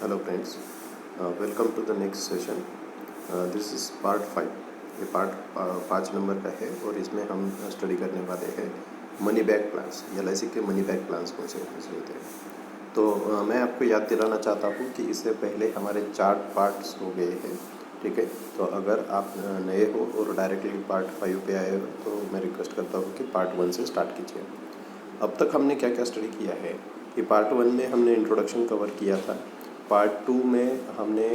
Hello friends, welcome to the next session. This is part 5। ये part 5 number का है और इसमें हम स्टडी करने वाले हैं मनी बैक प्लान्स। एलआईसी के मनी बैक प्लान्स कौन से होते हैं। तो मैं आपको याद दिलाना चाहता हूँ कि इससे पहले हमारे 4 पार्ट्स हो गए हैं, ठीक है। तो अगर आप नए हो और डायरेक्टली पार्ट 5 पे आए हो तो मैं रिक्वेस्ट करता हूँ कि पार्ट 1 से स्टार्ट कीजिए। अब तक हमने क्या क्या स्टडी किया है कि पार्ट 1 में हमने इंट्रोडक्शन कवर किया था। पार्ट 2 में हमने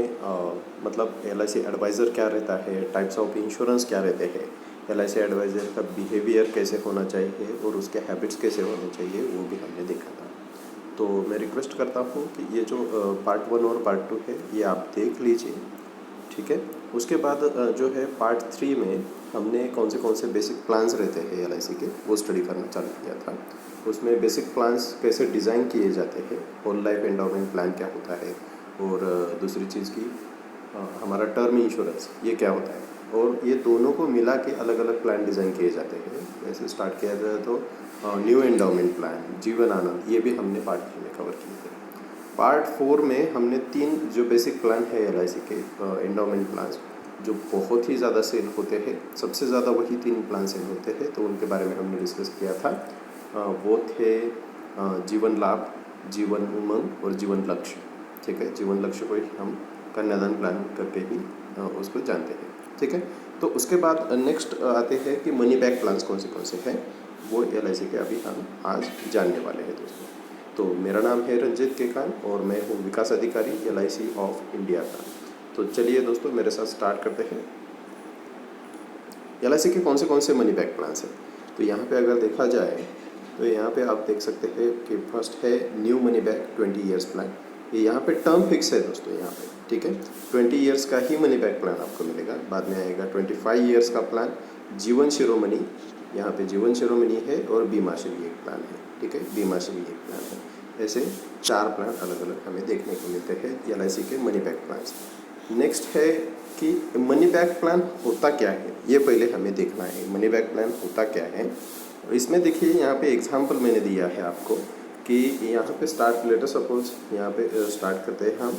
मतलब एलआईसी एडवाइज़र क्या रहता है, टाइप्स ऑफ इंश्योरेंस क्या रहते हैं, एलआईसी एडवाइज़र का बिहेवियर कैसे होना चाहिए और उसके हैबिट्स कैसे होने चाहिए, वो भी हमने देखा था। तो मैं रिक्वेस्ट करता हूँ कि ये जो पार्ट 1 और पार्ट 2 है ये आप देख लीजिए, ठीक है। उसके बाद जो है पार्ट 3 में हमने कौन से बेसिक प्लान्स रहते हैं एलआईसी के, वो स्टडी करना चालू किया था। उसमें बेसिक प्लान्स कैसे डिज़ाइन किए जाते हैं, होल लाइफ एंडोमेंट प्लान क्या होता है, और दूसरी चीज़ की हमारा टर्म इंश्योरेंस ये क्या होता है, और ये दोनों को मिला के अलग अलग प्लान डिज़ाइन किए जाते हैं। ऐसे स्टार्ट किया जाए तो new endowment plan, Jeevan Anand, ये भी हमने पार्ट 3 में कवर किए थे। पार्ट 4 में हमने 3 जो बेसिक प्लान है एलआईसी के एंडोमेंट प्लान्स जो बहुत ही ज़्यादा सेल होते हैं, सबसे ज़्यादा वही 3 प्लान सेल होते हैं, तो उनके बारे में हमने डिस्कस किया था। वो थे जीवन लाभ, जीवन उमंग और जीवन लक्ष्य, ठीक है। जीवन लक्ष्य को ही हम कन्यादान प्लान करके ही उसको जानते हैं, ठीक है। तो उसके बाद नेक्स्ट आते हैं कि मनी बैक प्लान्स कौन से हैं, वो एलआईसी के अभी हम आज जानने वाले हैं दोस्तों। तो मेरा नाम है रंजित केकान और मैं हूँ विकास अधिकारी एलआईसी ऑफ इंडिया का। तो चलिए दोस्तों मेरे साथ स्टार्ट करते हैं। एलआईसी के कौन से मनी बैक प्लान्स हैं। तो यहाँ पे अगर देखा जाए तो यहाँ पे आप देख सकते हैं कि फर्स्ट है new money back 20 years plan. ये यहाँ पे टर्म फिक्स है दोस्तों, यहाँ पे ठीक है 20 ईयर्स का ही मनी बैक प्लान आपको मिलेगा। बाद में आएगा 25 ईयर्स का प्लान, जीवन शिरोमणि, यहाँ पे जीवन शिरोमणि है, और बीमा श्री एक प्लान है, ठीक है, बीमा श्री एक प्लान है। ऐसे 4 प्लान अलग अलग हमें देखने को मिलते हैं एलआईसी के मनी बैक प्लान्स। नेक्स्ट है कि मनी बैक प्लान होता क्या है, ये पहले हमें देखना है मनी बैक प्लान होता क्या है। इसमें देखिए यहाँ पे एग्जांपल मैंने दिया है आपको कि यहाँ पे स्टार्ट, लेटर सपोज यहाँ पे स्टार्ट करते हैं हम,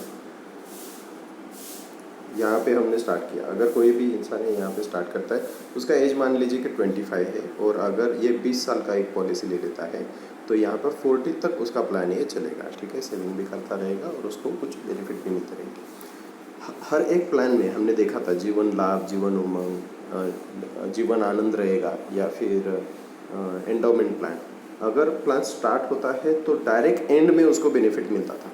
यहाँ पे हमने स्टार्ट किया। अगर कोई भी इंसान है यहाँ पे स्टार्ट करता है, उसका एज मान लीजिए कि 25 है, और अगर ये 20 साल का एक पॉलिसी ले लेता है तो यहाँ पर 40 तक उसका प्लान ये चलेगा, ठीक है। सेविंग भी करता रहेगा और उसको कुछ बेनिफिट भी मिलते रहेंगे। हर एक प्लान में हमने देखा था जीवन लाभ, जीवन उमंग, जीवन आनंद रहेगा, या फिर एंडोमेंट प्लान। अगर प्लान स्टार्ट होता है तो डायरेक्ट एंड में उसको बेनिफिट मिलता था,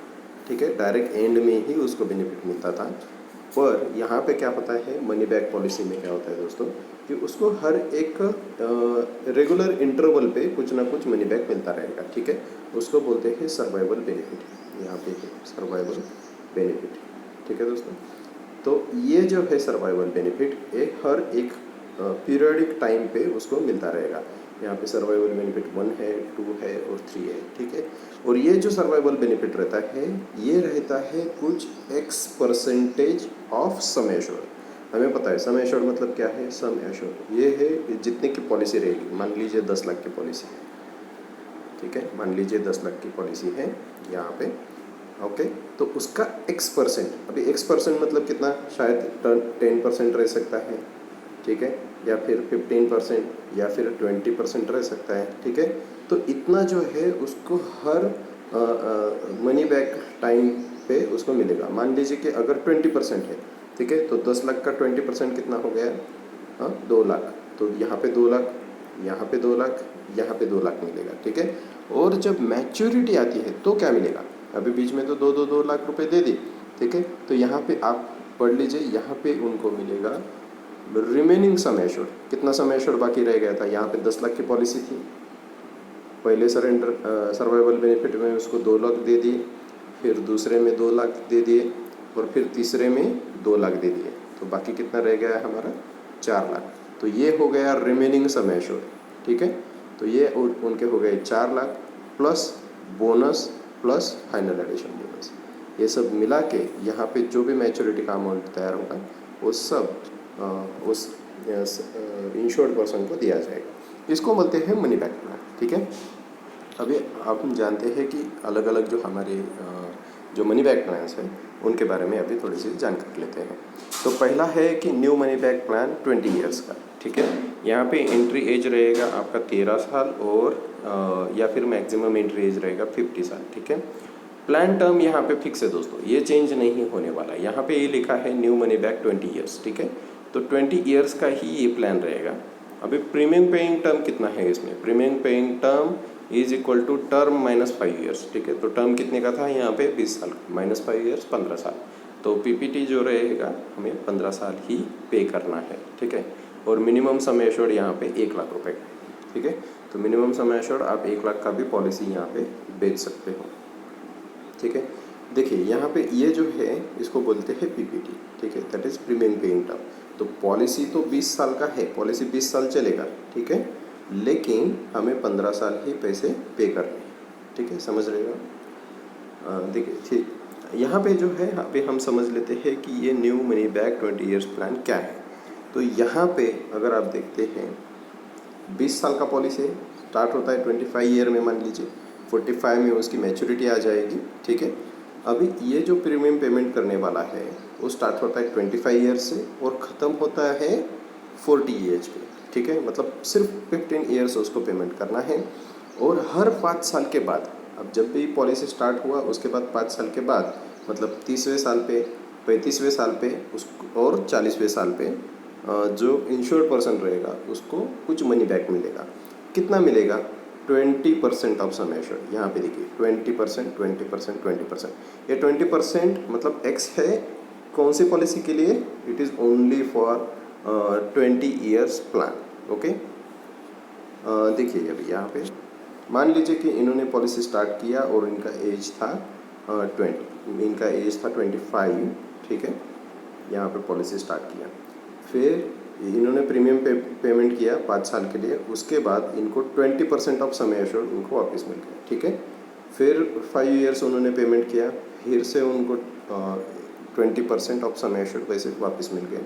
ठीक है, डायरेक्ट एंड में ही उसको बेनिफिट मिलता था। पर यहाँ पे क्या होता है मनी बैक पॉलिसी में क्या होता है दोस्तों कि उसको हर एक रेगुलर इंटरवल पे कुछ ना कुछ मनी बैक मिलता रहेगा, ठीक है। उसको बोलते हैं सर्वाइवल बेनिफिट। यहाँ पे सर्वाइवल बेनिफिट, ठीक है दोस्तों। तो ये जो है सर्वाइवल बेनिफिट, ये हर एक पीरियडिक टाइम पे उसको मिलता रहेगा। यहाँ पे सर्वाइवल बेनिफिट 1 है, 2 है और 3 है, ठीक है। और ये जो सर्वाइवल बेनिफिट रहता है, ये रहता है कुछ X% ऑफ सम एश्योर्ड। हमें पता है सम एश्योर्ड मतलब क्या है। सम एश्योर्ड ये है जितने की पॉलिसी रहेगी। मान लीजिए 10 लाख की पॉलिसी है, ठीक है, मान लीजिए 10 लाख की पॉलिसी है यहाँ पे, ओके। तो उसका X%, अभी X% मतलब कितना, शायद 10% रह सकता है, ठीक है, या फिर 15% या फिर 20% रह सकता है, ठीक है। तो इतना जो है उसको हर मनी बैक टाइम पे उसको मिलेगा। मान लीजिए कि अगर 20% है, ठीक है, तो 10 लाख का 20% कितना हो गया, हाँ 2 लाख। तो यहाँ पे 2 लाख, यहाँ पे 2 लाख, यहाँ पे 2 लाख मिलेगा, ठीक है। और जब मैच्योरिटी आती है तो क्या मिलेगा, अभी बीच में तो 2 लाख रुपए दे दी, ठीक है। तो यहाँ पे आप पढ़ लीजिए, यहाँ पे उनको मिलेगा रिमेनिंग सम एश्योर्ड। कितना सम एश्योर्ड बाकी रह गया था, यहाँ पे 10 लाख की पॉलिसी थी, पहले सर्वाइवल बेनिफिट में उसको 2 लाख दे दिए, फिर दूसरे में 2 लाख दे दिए, और फिर तीसरे में 2 लाख दे दिए, तो बाकी कितना रह गया है हमारा 4 लाख। तो ये हो गया रिमेनिंग सम एश्योर्ड, ठीक है। तो ये उनके हो गए 4 lakh plus bonus plus final addition bonus. ये सब मिला के यहाँ पे जो भी मैच्योरिटी का अमाउंट तैयार होगा वो सब उस इंश्योर्ड पर्सन को दिया जाएगा। इसको बोलते हैं मनी बैक प्लान, ठीक है। अभी आप जानते हैं कि अलग अलग जो हमारे जो मनी बैक प्लान्स हैं उनके बारे में अभी थोड़ी सी जानकारी लेते हैं। तो पहला है कि new money back plan 20 years का, ठीक है। यहाँ पे एंट्री एज रहेगा आपका 13 साल और या फिर मैक्सिमम एंट्री एज रहेगा 50 साल, ठीक है। प्लान टर्म यहाँ पे फिक्स है दोस्तों, ये चेंज नहीं होने वाला है। यहाँ पे ये लिखा है न्यू मनी बैक 20 ईयर्स, ठीक है। तो 20 ईयर्स का ही ये प्लान रहेगा। अभी प्रीमियम पेइंग टर्म कितना है इसमें, premium paying term is equal to term minus 5 years, ठीक है। तो टर्म कितने का था यहाँ पे 20 साल, माइनस 5 ईयर्स 15 साल। तो पीपीटी जो रहेगा हमें 15 साल ही पे करना है, ठीक है। और मिनिमम सम एश्योर्ड यहाँ पे 1 लाख रुपए का, ठीक है। तो मिनिमम सम एश्योर्ड आप 1 लाख का भी पॉलिसी यहाँ पे बेच सकते हो, ठीक है। देखिए यहाँ पे ये जो है इसको बोलते हैं पीपीटी, ठीक है, that is premium paying term. तो पॉलिसी तो 20 साल का है, पॉलिसी 20 साल चलेगा, ठीक है, लेकिन हमें 15 साल ही पैसे पे करने हैं, ठीक है, समझ रहे हो। देखिए ठीक, यहाँ पे जो है अभी हम समझ लेते हैं कि ये new money back 20 years plan क्या है। तो यहाँ पे अगर आप देखते हैं 20 साल का पॉलिसी स्टार्ट होता है 25 ईयर में, मान लीजिए 45 में उसकी मैच्योरिटी आ जाएगी, ठीक है। अभी ये जो प्रीमियम पेमेंट करने वाला है वो स्टार्ट होता है 25 ईयर से और ख़त्म होता है 40 एज पे, ठीक है। मतलब सिर्फ 15 ईयर्स उसको पेमेंट करना है। और हर 5 साल के बाद, अब जब भी पॉलिसी स्टार्ट हुआ उसके बाद 5 साल के बाद, मतलब 30वें साल पे, 35वें साल पे उस और 40वें साल पे जो इंश्योर्ड पर्सन रहेगा उसको कुछ मनी बैक मिलेगा। कितना मिलेगा, 20% ऑफ सम एश्योर्ड। यहाँ पे देखिए 20%, 20%, 20%। ये 20% मतलब एक्स है, कौन सी पॉलिसी के लिए, it is only for 20 years plan, okay. देखिए अभी यहाँ पे मान लीजिए कि इन्होंने पॉलिसी स्टार्ट किया और इनका एज था 20, इनका एज था 25, ठीक है। यहाँ पे पॉलिसी स्टार्ट किया, फिर इन्होंने प्रीमियम पेमेंट किया 5 साल के लिए, उसके बाद इनको 20% ऑफ सम एश्योर्ड उनको वापस मिल गया, ठीक है। फिर 5 ईयर्स उन्होंने पेमेंट किया, फिर से उनको 20% ऑफ सम एश्योर्ड पैसे वापस मिल गए।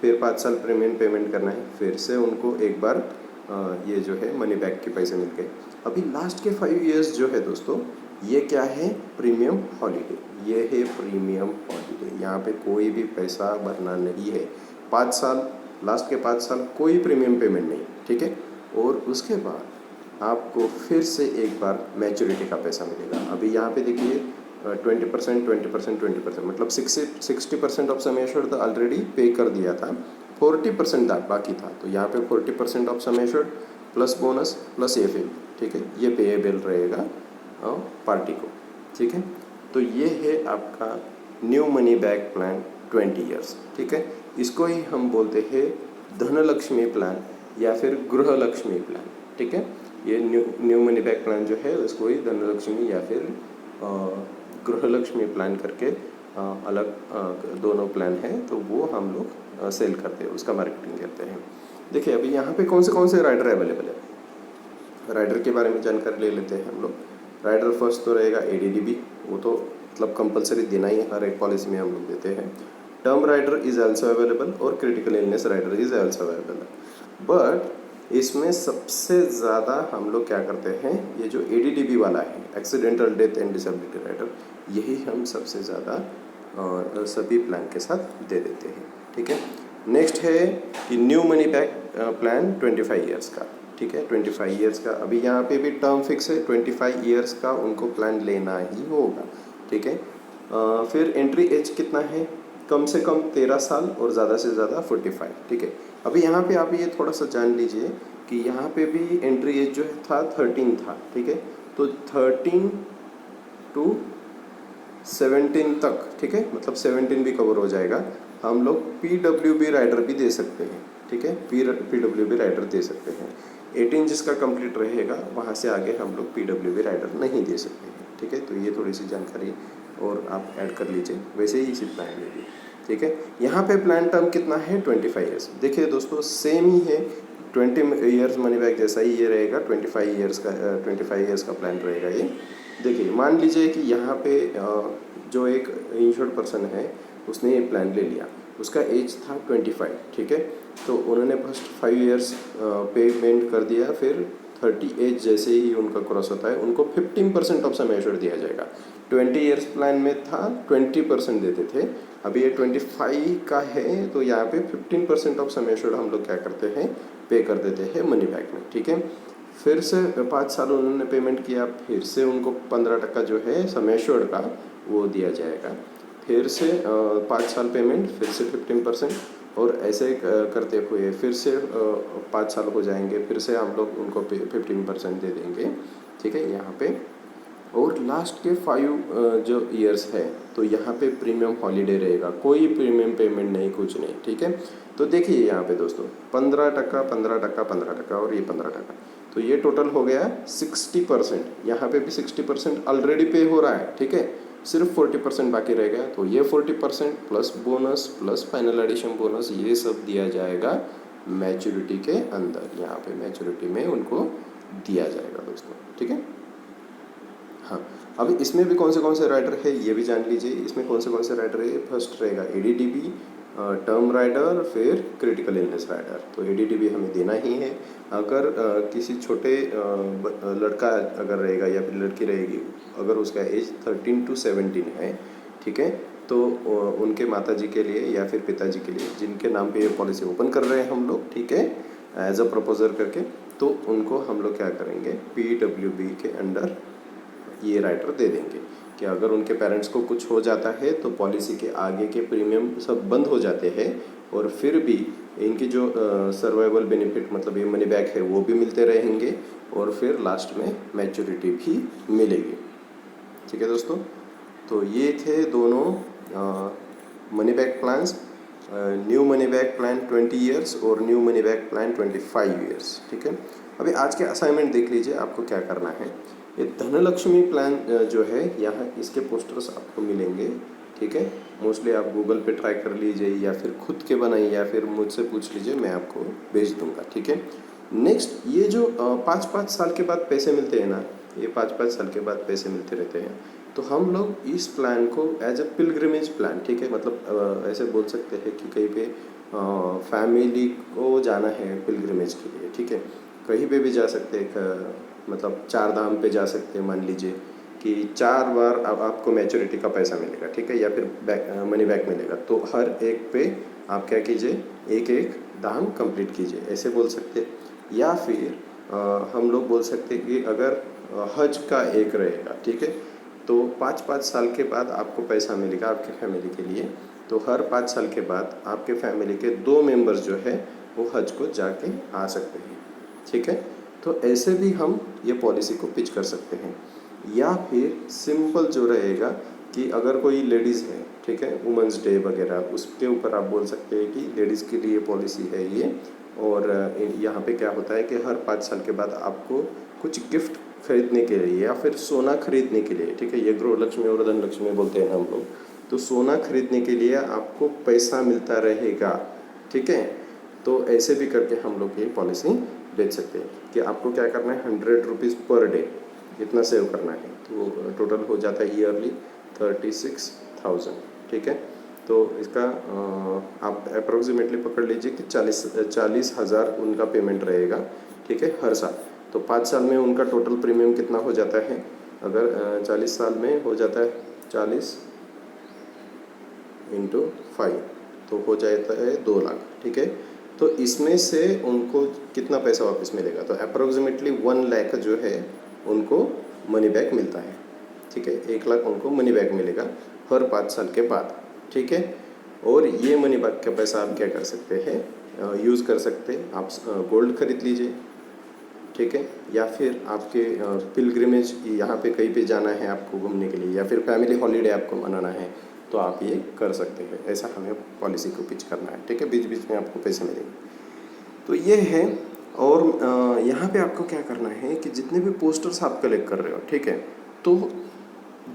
फिर 5 साल प्रीमियम पेमेंट करना है, फिर से उनको एक बार ये जो है मनी बैक के पैसे मिल गए। अभी लास्ट के 5 ईयर्स जो है दोस्तों, ये क्या है, प्रीमियम हॉलीडे, ये है प्रीमियम हॉलीडे। यहाँ पे कोई भी पैसा भरना नहीं है। 5 साल, लास्ट के 5 साल कोई प्रीमियम पेमेंट नहीं, ठीक है। और उसके बाद आपको फिर से एक बार मैच्योरिटी का पैसा मिलेगा। अभी यहाँ पे देखिए 20%, 20%, 20%, मतलब 60% ऑफ सम एश्योर्ड ऑलरेडी पे कर दिया था, 40% बाकी था। तो यहाँ पे 40% of sum assured plus bonus plus FL, ठीक है, ये पेएबल रहेगा पार्टी को, ठीक है। तो ये है आपका new money back plan 20 years, ठीक है। इसको ही हम बोलते हैं धनलक्ष्मी प्लान या फिर गृहलक्ष्मी प्लान, ठीक है। ये न्यू मनी बैक प्लान जो है उसको ही धनलक्ष्मी या फिर गृहलक्ष्मी प्लान करके अलग दोनों प्लान हैं, तो वो हम लोग सेल करते हैं, उसका मार्केटिंग करते हैं। देखिए अभी यहाँ पे कौन से राइडर अवेलेबल है, राइडर के बारे में जानकारी ले लेते हैं हम लोग। राइडर फर्स्ट तो रहेगा ADDB, वो तो मतलब कंपलसरी देना ही है, हर एक पॉलिसी में हम लोग देते हैं। Term rider is also available और critical illness rider is also available. But इसमें सबसे ज़्यादा हम लोग क्या करते हैं, ये जो ADDB वाला है, accidental death and disability rider, यही हम सबसे ज़्यादा सभी प्लान के साथ दे देते हैं, ठीक है। नेक्स्ट है कि new money back plan 25 years का, ठीक है, 25 ईयर्स का। अभी यहाँ पे भी टर्म फिक्स है, 25 ईयर्स का उनको प्लान लेना ही होगा, ठीक है। फिर एंट्री एज कितना है, कम से कम 13 साल और ज़्यादा से ज़्यादा 45, ठीक है। अभी यहाँ पे आप ये थोड़ा सा जान लीजिए कि यहाँ पे भी एंट्री एज जो था 13 था, ठीक है। तो 13 to 17 तक, ठीक है, मतलब 17 भी कवर हो जाएगा। हम लोग PWB राइडर भी दे सकते हैं, ठीक है, PWB राइडर दे सकते हैं। 18 जिसका कंप्लीट रहेगा वहाँ से आगे हम लोग PWB राइडर नहीं दे सकते हैं, ठीक है। तो ये थोड़ी सी जानकारी और आप ऐड कर लीजिए, वैसे ही इसी प्लान में भी, ठीक है। यहाँ पे प्लान टर्म कितना है, 25 ईयर्स। देखिए दोस्तों सेम ही है, 20 ईयर्स मनी बैक जैसा ही ये रहेगा, 25 ईयर्स का प्लान रहेगा ये। देखिए मान लीजिए कि यहाँ पे जो एक इंश्योर्ड पर्सन है उसने ये प्लान ले लिया, उसका एज था 25, ठीक है। तो उन्होंने फर्स्ट 5 ईयर्स पेमेंट कर दिया, फिर 30 एज जैसे ही उनका क्रॉस होता है उनको 15% ऑफ सम एश्योर्ड दिया जाएगा। 20 ईयर्स प्लान में था 20% देते थे, अभी ये 25 का है तो यहाँ पे 15% ऑफ सम एश्योर्ड हम लोग क्या करते हैं, पे कर देते हैं मनी बैक में। ठीक है, फिर से 5 साल उन्होंने पेमेंट किया, फिर से उनको 15% जो है सम एश्योर्ड का वो दिया जाएगा। फिर से 5 साल पेमेंट, फिर से 15%, और ऐसे करते हुए फिर से 5 साल हो जाएंगे, फिर से हम लोग उनको 15% दे देंगे। ठीक है, यहाँ पे और लास्ट के 5 जो ईयर्स है तो यहाँ पे प्रीमियम हॉलीडे रहेगा, कोई प्रीमियम पेमेंट नहीं, कुछ नहीं। ठीक है, तो देखिए यहाँ पे दोस्तों 15%, 15%, 15% और ये 15%, तो ये टोटल हो गया 60%। यहाँ पे भी 60% ऑलरेडी पे हो रहा है। ठीक है, सिर्फ 40% बाकी रह गया, तो ये 40% plus bonus plus final addition bonus ये सब दिया जाएगा मैच्योरिटी के अंदर, यहाँ पे मैच्योरिटी में उनको दिया जाएगा दोस्तों। ठीक है, हाँ, अभी इसमें भी कौन से राइडर है ये भी जान लीजिए। इसमें कौन से राइडर है, फर्स्ट रहेगा एडीडीबी, टर्म राइडर, फिर क्रिटिकल इलनेस राइडर। तो एडीडीबी हमें देना ही है। अगर किसी छोटे लड़का अगर रहेगा या फिर लड़की रहेगी, अगर उसका एज 13 to 17 है, ठीक है, तो उनके माताजी के लिए या फिर पिताजी के लिए जिनके नाम पे ये पॉलिसी ओपन कर रहे हैं हम लोग, ठीक है, एज अ प्रपोजर करके, तो उनको हम लोग क्या करेंगे, पीडब्ल्यूबी के अंडर ये राइटर दे देंगे कि अगर उनके पेरेंट्स को कुछ हो जाता है तो पॉलिसी के आगे के प्रीमियम सब बंद हो जाते हैं, और फिर भी इनकी जो सर्वाइवल बेनिफिट मतलब ये मनी बैक है वो भी मिलते रहेंगे, और फिर लास्ट में मैच्योरिटी भी मिलेगी। ठीक है दोस्तों, तो ये थे दोनों money back plans, new money back plan 20 years और new money back plan 25 years. ठीक है, अभी आज के असाइनमेंट देख लीजिए, आपको क्या करना है। ये धनलक्ष्मी प्लान जो है यहाँ इसके पोस्टर्स आपको मिलेंगे। ठीक है, मोस्टली आप गूगल पे ट्राई कर लीजिए या फिर खुद के बनाइए या फिर मुझसे पूछ लीजिए, मैं आपको भेज दूंगा। ठीक है, नेक्स्ट ये जो 5-5 साल के बाद पैसे मिलते हैं ना, ये 5-5 साल के बाद पैसे मिलते रहते हैं, तो हम लोग इस प्लान को एज अ पिलग्रिमेज प्लान, ठीक है, मतलब ऐसे बोल सकते हैं कि कहीं पे फैमिली को जाना है पिलग्रिमेज के लिए, ठीक है, कहीं पे भी जा सकते हैं, मतलब 4 धाम पे जा सकते हैं। मान लीजिए कि 4 बार अब आपको मैच्योरिटी का पैसा मिलेगा, ठीक है, या फिर मनी बैक मिलेगा, तो हर एक पे आप क्या कीजिए, एक धाम कंप्लीट कीजिए, ऐसे बोल सकते हैं। या फिर हम लोग बोल सकते हैं कि अगर हज का एक रहेगा, ठीक है, तो 5-5 साल के बाद आपको पैसा मिलेगा आपके फैमिली के लिए, तो हर 5 साल के बाद आपके फैमिली के 2 मेंबर्स जो है वो हज को जाके आ सकते हैं। ठीक है, तो ऐसे भी हम ये पॉलिसी को पिच कर सकते हैं। या फिर सिंपल जो रहेगा कि अगर कोई लेडीज़ है, ठीक है, वुमेंस डे वगैरह, उसके ऊपर आप बोल सकते हैं कि लेडीज़ के लिए पॉलिसी है ये, और यहाँ पे क्या होता है कि हर 5 साल के बाद आपको कुछ गिफ्ट खरीदने के लिए या फिर सोना खरीदने के लिए, ठीक है, ये गृह लक्ष्मी और धन लक्ष्मी बोलते हैं हम लोग, तो सोना खरीदने के लिए आपको पैसा मिलता रहेगा। ठीक है, तो ऐसे भी करके हम लोग ये पॉलिसी बेच सकते हैं कि आपको क्या करना है, 100 रुपीज़ पर डे इतना सेव करना है, तो टोटल हो जाता है ईयरली 36,000। ठीक है, तो इसका आप अप्रोक्सीमेटली पकड़ लीजिए कि 40,000 उनका पेमेंट रहेगा। ठीक है, हर साल, तो 5 साल में उनका टोटल प्रीमियम कितना हो जाता है, अगर 40 साल में हो जाता है 40 × 5 तो हो जाता है 2 लाख। ठीक है, तो इसमें से उनको कितना पैसा वापस मिलेगा, तो अप्रोक्सीमेटली 1 लाख जो है उनको मनी बैक मिलता है। ठीक है, 1 लाख उनको मनी बैक मिलेगा हर 5 साल के बाद। ठीक है, और ये मनी बैक का पैसा आप क्या कर सकते हैं, यूज़ कर सकते हैं, आप गोल्ड खरीद लीजिए। ठीक है, या फिर आपके पिलग्रिमेज यहाँ पे कहीं पे जाना है आपको घूमने के लिए, या फिर फैमिली हॉलीडे आपको मनाना है, तो आप ये कर सकते हैं। ऐसा हमें पॉलिसी को पिच करना है। ठीक है, बीच बीच में आपको पैसे मिलेंगे, तो ये है। और यहाँ पे आपको क्या करना है कि जितने भी पोस्टर्स आप कलेक्ट कर रहे हो, ठीक है, तो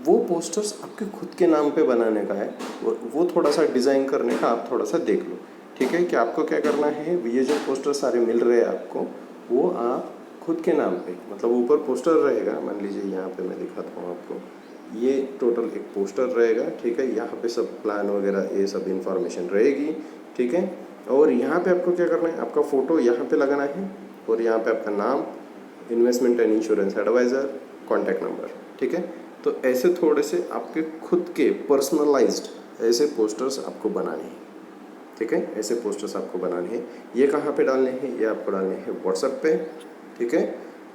वो पोस्टर्स आपके खुद के नाम पे बनाने का है, वो थोड़ा सा डिज़ाइन करने का आप थोड़ा सा देख लो। ठीक है, कि आपको क्या करना है, ये जो पोस्टर सारे मिल रहे हैं आपको, वो आप खुद के नाम पे, मतलब ऊपर पोस्टर रहेगा, मान लीजिए यहाँ पे मैं दिखाता हूँ आपको, ये टोटल एक पोस्टर रहेगा। ठीक है, यहाँ पे सब प्लान वगैरह ये सब इंफॉर्मेशन रहेगी। ठीक है, और यहाँ पे आपको क्या करना है, आपका फ़ोटो यहाँ पे लगाना है, और यहाँ पे आपका नाम, investment and insurance adviser, contact number, ठीक है। तो ऐसे थोड़े से आपके खुद के पर्सनलाइज्ड ऐसे पोस्टर्स आपको बनाने हैं, ठीक है। ऐसे पोस्टर्स आपको बनाने हैं। ये कहाँ पे डालने हैं? ये आपको डालने हैं व्हाट्सएप पे, ठीक है।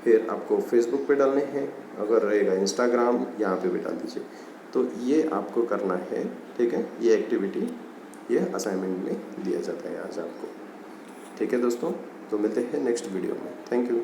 फिर आपको फेसबुक पे डालने हैं, अगर रहेगा इंस्टाग्राम यहाँ पे भी डाल दीजिए। तो ये आपको करना है, ठीक है। ये एक्टिविटी ये असाइनमेंट में दिया जाता है आज आपको, ठीक है दोस्तों। तो मिलते हैं नेक्स्ट वीडियो में। Thank you.